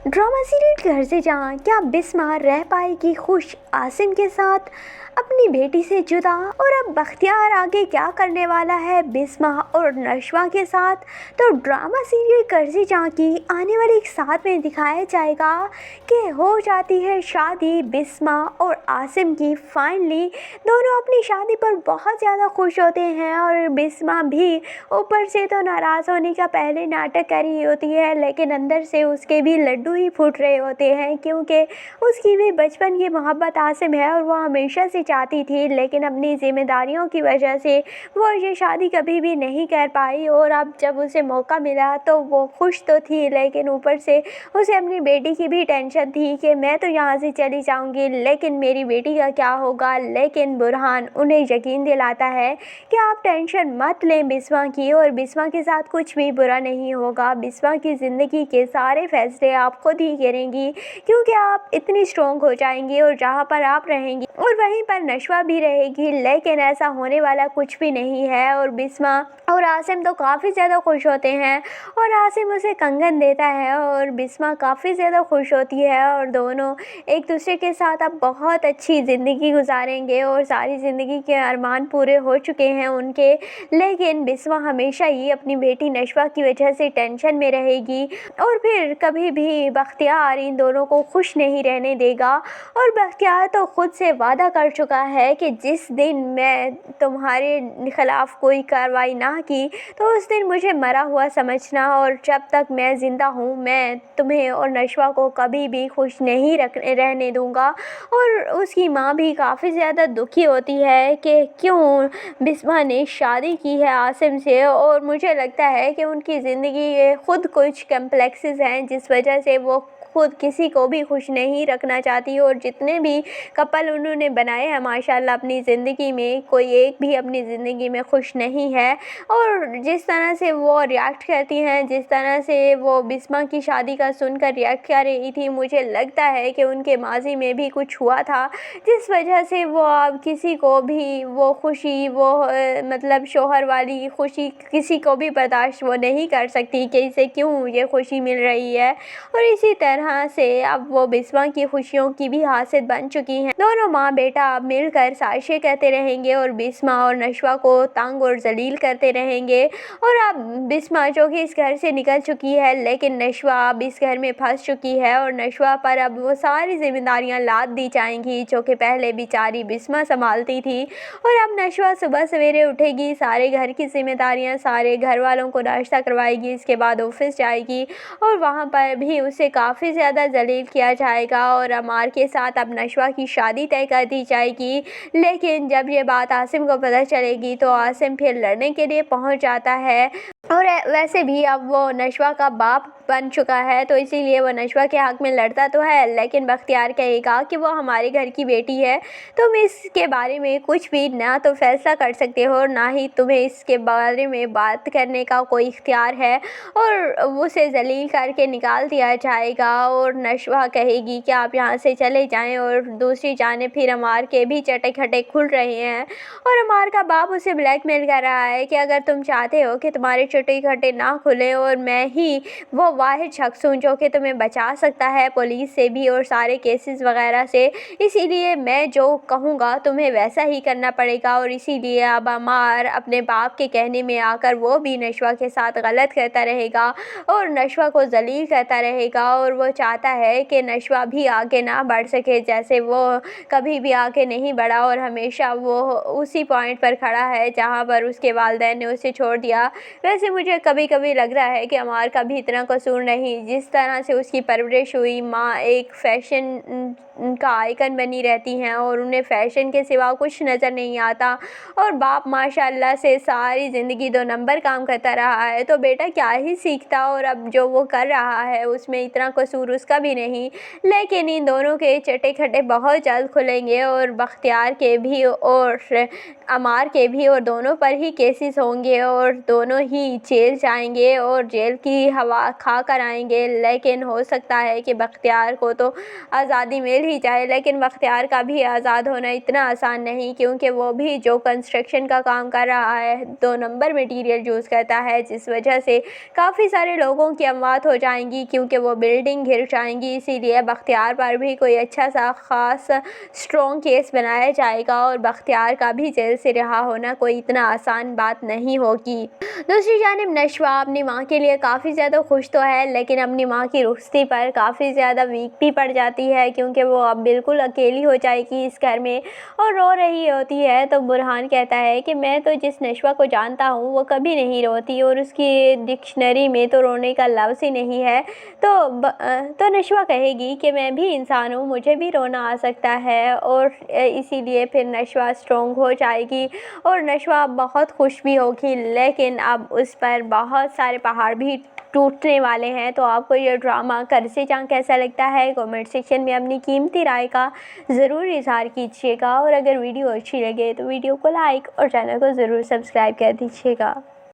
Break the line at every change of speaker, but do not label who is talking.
Drama serial घर से जहाँ क्या बिस्मा रह पाएगी खुश आसिम के साथ अपनी बेटी से जुदा। और अब बख्तियार आगे क्या करने वाला है बिस्मा और नशवा के साथ, तो ड्रामा सीरियल घर से जहाँ की आने वाले एक साथ में दिखाया जाएगा कि हो जाती है शादी बिस्मा और आसिम की। फाइनली दोनों अपनी शादी पर बहुत ज़्यादा खुश होते हैं और बिस्मा भी ऊपर से तो नाराज़ होने का पहले नाटक कर रही होती है, लेकिन अंदर से उसके भी लड्डू ही फूट रहे होते हैं क्योंकि उसकी भी बचपन की मोहब्बत आसिम है और वो हमेशा से चाहती थी, लेकिन अपनी जिम्मेदारियों की वजह से वो ये शादी कभी भी नहीं कर पाई। और अब जब उसे मौका मिला तो वो खुश तो थी, लेकिन ऊपर से उसे अपनी बेटी की भी टेंशन थी कि मैं तो यहाँ से चली जाऊँगी लेकिन मेरी बेटी का क्या होगा। लेकिन बुरहान उन्हें यकीन दिलाता है कि आप टेंशन मत लें बिस्मा की, और बिस्मा के साथ कुछ भी बुरा नहीं होगा। बिस्मा की ज़िंदगी के सारे फैसले आप खुद ही करेंगी क्योंकि आप इतनी स्ट्रॉन्ग हो जाएंगी और जहाँ पर आप रहेंगी और वहीं पर नशवा भी रहेगी। लेकिन ऐसा होने वाला कुछ भी नहीं है और बिस्मा और आसिम तो काफ़ी ज़्यादा खुश होते हैं और आसिम उसे कंगन देता है और बिस्मा काफ़ी ज़्यादा खुश होती है और दोनों एक दूसरे के साथ अब बहुत अच्छी ज़िंदगी गुजारेंगे और सारी ज़िंदगी के अरमान पूरे हो चुके हैं उनके। लेकिन बिस्मा हमेशा ही अपनी बेटी नशवा की वजह से टेंशन में रहेगी और फिर कभी भी बख्तियार इन दोनों को खुश नहीं रहने देगा। और बख्तियार तो खुद से वादा कर चुका है कि जिस दिन मैं तुम्हारे खिलाफ कोई कार्रवाई ना की तो उस दिन मुझे मरा हुआ समझना, और जब तक मैं ज़िंदा हूँ मैं तुम्हें और नशवा को कभी भी खुश नहीं रहने दूँगा। और उसकी माँ भी काफ़ी ज़्यादा दुखी होती है कि क्यों बिस्मा ने शादी की है आसिम से, और मुझे लगता है कि उनकी ज़िंदगी खुद कुछ कम्प्लेक्सेस हैं जिस वजह से वो खुद किसी को भी खुश नहीं रखना चाहती। और जितने भी कपल उन्होंने बनाए हैं माशाल्लाह अपनी ज़िंदगी में, कोई एक भी अपनी ज़िंदगी में खुश नहीं है। और जिस तरह से वो रिएक्ट करती हैं, जिस तरह से वो बिस्मा की शादी का सुनकर रिएक्ट कर रही थी, मुझे लगता है कि उनके माजी में भी कुछ हुआ था जिस वजह से वो अब किसी को भी वो खुशी मतलब शोहर वाली खुशी किसी को भी बर्दाश्त वो नहीं कर सकती कि इसे क्यों ये खुशी मिल रही है। और इसी तरह से अब वो बिस्मा की खुशियों की भी हासिल बन चुकी हैं। दोनों माँ बेटा अब मिलकर साजिशें करते रहेंगे और बिस्मा और नशवा को तंग और जलील करते रहेंगे। और अब बिस्मा जो कि इस घर से निकल चुकी है, लेकिन नशवा अब इस घर में फंस चुकी है और नशवा पर अब वो सारी जिम्मेदारियां लाद दी जाएंगी जो कि पहले बेचारी बिस्मा संभालती थी। और अब नशवा सुबह सवेरे उठेगी, सारे घर की जिम्मेदारियां, सारे घर वालों को नाश्ता करवाएगी, इसके बाद ऑफिस जाएगी और वहाँ पर भी उसे काफ़ी ज़्यादा जलील किया जाएगा और अमार के साथ अब नशवा की शादी तय कर दी जाएगी। लेकिन जब ये बात आसिम को पता चलेगी तो आसिम फिर लड़ने के लिए पहुंच जाता है। और वैसे भी अब वो नशवा का बाप बन चुका है तो इसीलिए वो नशवा के हक़ में लड़ता तो है, लेकिन बख्तियार कहेगा कि वो हमारे घर की बेटी है, तुम इसके बारे में कुछ भी ना तो फैसला कर सकते हो ना ही तुम्हें इसके बारे में बात करने का कोई इख्तियार है। और उसे जलील करके निकाल दिया जाएगा और नशवा कहेगी कि आप यहाँ से चले जाएं। और दूसरी जानिब फिर अमार के भी चटे खटे खुल रहे हैं और अमार का बाप उसे ब्लैकमेल कर रहा है कि अगर तुम चाहते हो कि तुम्हारे चटे खटे ना खुले और मैं ही वो वाहिद शख्स हूँ जो कि तुम्हें बचा सकता है पुलिस से भी और सारे केसेस वगैरह से, इसीलिए मैं जो कहूँगा तुम्हें वैसा ही करना पड़ेगा। और इसीलिए अब अमार अपने बाप के कहने में आकर वो भी नशवा के साथ गलत करता रहेगा और नशवा को जलील करता रहेगा। और वो चाहता है कि नशवा भी आगे ना बढ़ सके, जैसे वो कभी भी आगे नहीं बढ़ा और हमेशा वो उसी पॉइंट पर खड़ा है जहाँ पर उसके वालिदैन ने उसे छोड़ दिया। वैसे मुझे कभी कभी लग रहा है कि अमार का भी इतना कसूर नहीं, जिस तरह से उसकी परवरिश हुई, माँ एक फैशन का आइकन बनी रहती हैं और उन्हें फ़ैशन के सिवा कुछ नज़र नहीं आता और बाप माशाल्लाह से सारी ज़िंदगी 2 नंबर काम करता रहा है, तो बेटा क्या ही सीखता। और अब जो वो कर रहा है उसमें इतना कसूर उसका भी नहीं। लेकिन इन दोनों के चटे खटे बहुत जल्द खुलेंगे और बख्तियार के भी और अमार के भी, और दोनों पर ही केसेस होंगे और दोनों ही जेल जाएंगे और जेल की हवा खा कर आएंगे। लेकिन हो सकता है कि बख्तियार को तो आज़ादी मिल ही जाए, लेकिन बख्तियार का भी आज़ाद होना इतना आसान नहीं, क्योंकि वो भी जो कंस्ट्रक्शन का काम कर रहा है 2 नंबर मटीरियल यूज़ करता है, जिस वजह से काफ़ी सारे लोगों की अमवात हो जाएंगी, क्योंकि वो बिल्डिंग गिर जाएंगी। इसीलिए बख्तियार पर भी कोई अच्छा सा ख़ास स्ट्रॉन्ग केस बनाया जाएगा और बख्तियार का भी जेल से रिहा होना कोई इतना आसान बात नहीं होगी। दूसरी जानिब नशवा अपनी माँ के लिए काफ़ी ज़्यादा खुश तो है, लेकिन अपनी माँ की रुखसती पर काफ़ी ज़्यादा वीक भी पड़ जाती है, क्योंकि वो अब बिल्कुल अकेली हो जाएगी इस घर में और रो रही होती है। तो बुरहान कहता है कि मैं तो जिस नशवा को जानता हूँ वो कभी नहीं रोती और उसकी डिक्शनरी में तो रोने का लफ्ज़ ही नहीं है। तो नशवा कहेगी कि मैं भी इंसान हूँ, मुझे भी रोना आ सकता है, और इसीलिए फिर नशवा स्ट्रॉन्ग हो जाएगी और नशवा बहुत खुश भी होगी। लेकिन अब उस पर बहुत सारे पहाड़ भी टूटने वाले हैं। तो आपको ये ड्रामा करसे जंग कैसा लगता है, कमेंट सेक्शन में अपनी कीमती राय का ज़रूर इज़हार कीजिएगा। और अगर वीडियो अच्छी लगे तो वीडियो को लाइक और चैनल को ज़रूर सब्सक्राइब कर दीजिएगा।